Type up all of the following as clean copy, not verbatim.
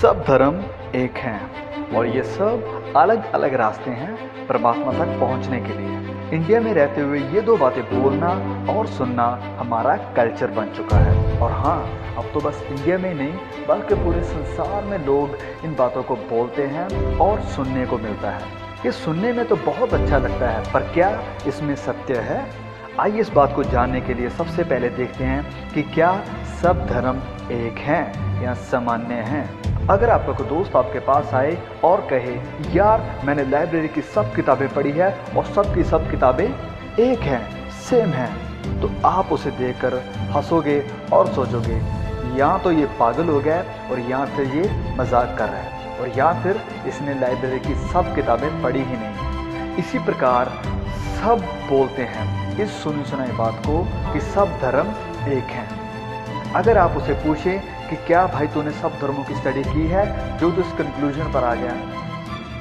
सब धर्म एक हैं और ये सब अलग अलग रास्ते हैं परमात्मा तक पहुंचने के लिए। इंडिया में रहते हुए ये दो बातें बोलना और सुनना हमारा कल्चर बन चुका है। और हाँ, अब तो बस इंडिया में नहीं बल्कि पूरे संसार में लोग इन बातों को बोलते हैं और सुनने को मिलता है। ये सुनने में तो बहुत अच्छा लगता है, पर क्या इसमें सत्य है? आइए इस बात को जानने के लिए सबसे पहले देखते हैं कि क्या सब धर्म एक हैं या सामान्य हैं। अगर आपका कोई दोस्त आपके पास आए और कहे यार मैंने लाइब्रेरी की सब किताबें पढ़ी है और सब की सब किताबें एक हैं, सेम हैं, तो आप उसे देखकर हंसोगे और सोचोगे या तो ये पागल हो गया है और या फिर ये मजाक कर रहा है और या फिर इसने लाइब्रेरी की सब किताबें पढ़ी ही नहीं। इसी प्रकार सब बोलते हैं इस सुनी सुनाई बात को कि सब धर्म एक हैं। अगर आप उसे पूछें कि क्या भाई तूने सब धर्मों की स्टडी की है जो तो इस कंक्लूजन पर आ गया,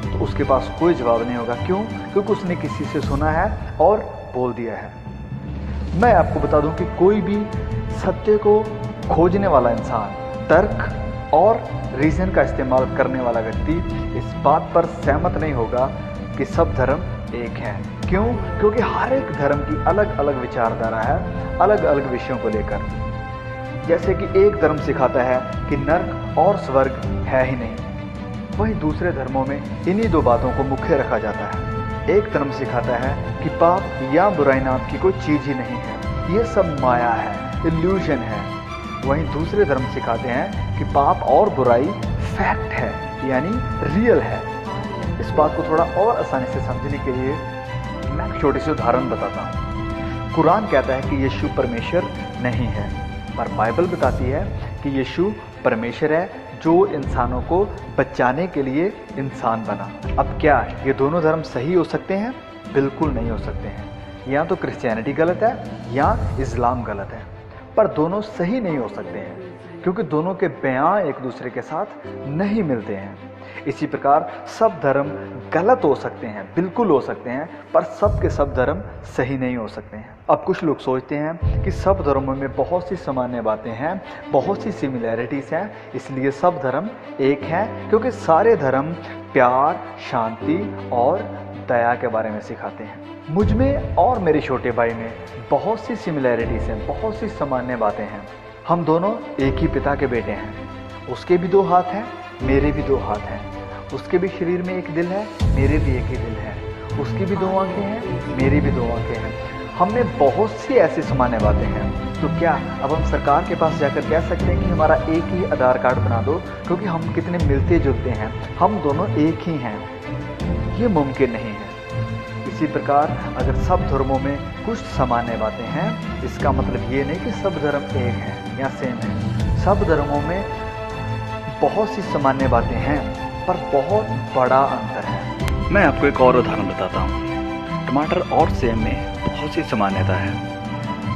तो उसके पास कोई जवाब नहीं होगा। क्यों? क्योंकि उसने किसी से सुना है और बोल दिया है। मैं आपको बता दूं कि कोई भी सत्य को खोजने वाला इंसान, तर्क और रीजन का इस्तेमाल करने वाला व्यक्ति इस बात पर सहमत नहीं होगा कि सब धर्म एक हैं। क्यों? क्योंकि हर एक धर्म की अलग अलग विचारधारा है, अलग अलग विषयों को लेकर। जैसे कि एक धर्म सिखाता है कि नर्क और स्वर्ग है ही नहीं, वहीं दूसरे धर्मों में इन्हीं दो बातों को मुख्य रखा जाता है। एक धर्म सिखाता है कि पाप या बुराई नाम की कोई चीज ही नहीं है, ये सब माया है, इल्यूजन है। वहीं दूसरे धर्म सिखाते हैं कि पाप और बुराई फैक्ट है, यानी रियल है। इस बात को थोड़ा और आसानी से समझने के लिए मैं एक छोटी सी उदाहरण बताता हूँ। कुरान कहता है कि यीशु परमेश्वर नहीं है, पर बाइबल बताती है कि यीशु परमेश्वर है जो इंसानों को बचाने के लिए इंसान बना। अब क्या ये दोनों धर्म सही हो सकते हैं? बिल्कुल नहीं हो सकते हैं। या तो क्रिश्चियनिटी गलत है या इस्लाम गलत है, पर दोनों सही नहीं हो सकते हैं क्योंकि दोनों के बयां एक दूसरे के साथ नहीं मिलते हैं। इसी प्रकार सब धर्म गलत हो सकते हैं, बिल्कुल हो सकते हैं, पर सब के सब धर्म सही नहीं हो सकते हैं। अब कुछ लोग सोचते हैं कि सब धर्मों में बहुत सी सामान्य बातें हैं, बहुत सी सिमिलैरिटीज़ हैं, इसलिए सब धर्म एक हैं क्योंकि सारे धर्म प्यार, शांति और दया के बारे में सिखाते हैं। मुझ में और मेरे छोटे भाई में बहुत सी सिमिलैरिटीज़ हैं, बहुत सी सामान्य बातें हैं। हम दोनों एक ही पिता के बेटे हैं। उसके भी दो हाथ हैं, मेरे भी दो हाथ हैं। उसके भी शरीर में एक दिल है, मेरे भी एक ही दिल है। उसकी भी दो आंखें हैं, मेरी भी दो आंखें हैं। हमने बहुत सी ऐसी सामान्य बातें हैं। तो क्या अब हम सरकार के पास जाकर कह सकते हैं कि हमारा एक ही आधार कार्ड बना दो क्योंकि हम कितने मिलते जुलते हैं, हम दोनों एक ही हैं? ये मुमकिन नहीं है। इसी प्रकार अगर सब धर्मों में कुछ सामान्य बातें हैं, इसका मतलब ये नहीं कि सब धर्म एक हैं या सेम हैं। सब धर्मों में बहुत सी सामान्य बातें हैं, पर बहुत बड़ा अंतर है। मैं आपको एक और उदाहरण बताता हूँ। टमाटर और सेब में बहुत सी समानता है।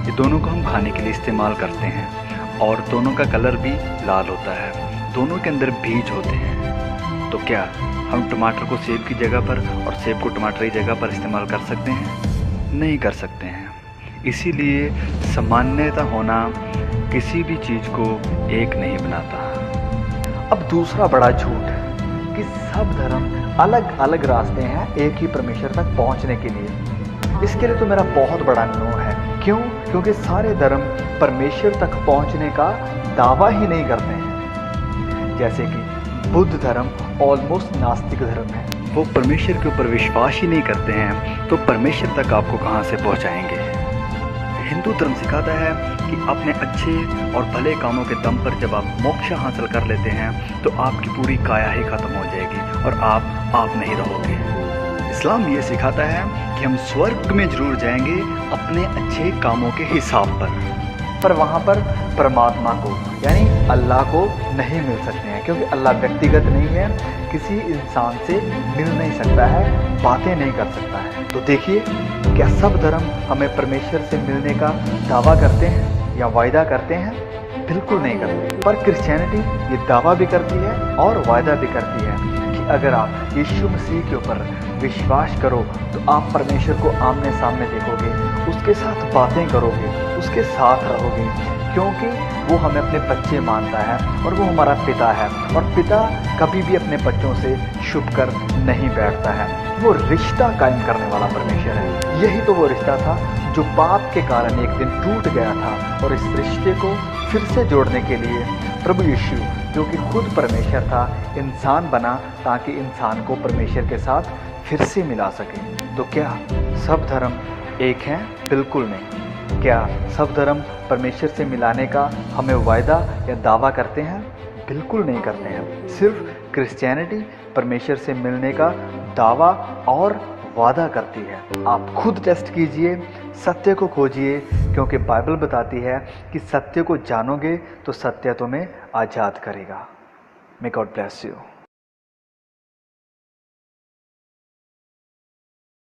ये दोनों को हम खाने के लिए इस्तेमाल करते हैं और दोनों का कलर भी लाल होता है। दोनों के अंदर बीज होते हैं। तो क्या हम टमाटर को सेब की जगह पर और सेब को टमाटर की जगह पर इस्तेमाल कर सकते हैं? नहीं कर सकते हैं। इसीलिए सामान्यता होना किसी भी चीज़ को एक नहीं बनाता। अब दूसरा बड़ा झूठ कि सब धर्म अलग अलग रास्ते हैं एक ही परमेश्वर तक पहुंचने के लिए। इसके लिए तो मेरा बहुत बड़ा नो है। क्यों? क्योंकि सारे धर्म परमेश्वर तक पहुंचने का दावा ही नहीं करते हैं। जैसे कि बुद्ध धर्म ऑलमोस्ट नास्तिक धर्म है, वो परमेश्वर के ऊपर विश्वास ही नहीं करते हैं, तो परमेश्वर तक आपको कहाँ से पहुँचाएंगे? हिंदू धर्म सिखाता है कि अपने अच्छे और भले कामों के दम पर जब आप मोक्ष हासिल कर लेते हैं तो आपकी पूरी काया ही खत्म हो जाएगी और आप नहीं रहोगे। इस्लाम ये सिखाता है कि हम स्वर्ग में जरूर जाएंगे अपने अच्छे कामों के हिसाब पर वहाँ पर परमात्मा को यानी अल्लाह को नहीं मिल सकते हैं क्योंकि अल्लाह व्यक्तिगत नहीं है, किसी इंसान से मिल नहीं सकता है, बातें नहीं कर सकता है। तो देखिए, क्या सब धर्म हमें परमेश्वर से मिलने का दावा करते हैं या वायदा करते हैं? बिल्कुल नहीं करते। पर क्रिश्चियनिटी ये दावा भी करती है और वायदा भी करती है कि अगर आप यीशु मसीह के ऊपर विश्वास करो तो आप परमेश्वर को आमने सामने देखोगे, उसके साथ बातें करोगे, उसके साथ रहोगे, क्योंकि वो हमें अपने बच्चे मानता है और वो हमारा पिता है। और पिता कभी भी अपने बच्चों से छुप कर नहीं बैठता है, वो रिश्ता कायम करने वाला परमेश्वर है। यही तो वो रिश्ता था जो पाप के कारण एक दिन टूट गया था, और इस रिश्ते को फिर से जोड़ने के लिए प्रभु यीशु, जो कि खुद परमेश्वर था, इंसान बना ताकि इंसान को परमेश्वर के साथ फिर से मिला सके। तो क्या सब धर्म एक हैं? बिल्कुल नहीं। क्या सब धर्म परमेश्वर से मिलाने का हमें वायदा या दावा करते हैं? बिल्कुल नहीं करते हैं। सिर्फ क्रिश्चियनिटी परमेश्वर से मिलने का दावा और वादा करती है। आप खुद टेस्ट कीजिए, सत्य को खोजिए, क्योंकि बाइबल बताती है कि सत्य को जानोगे तो सत्य तुम्हें आज़ाद करेगा। May God bless you.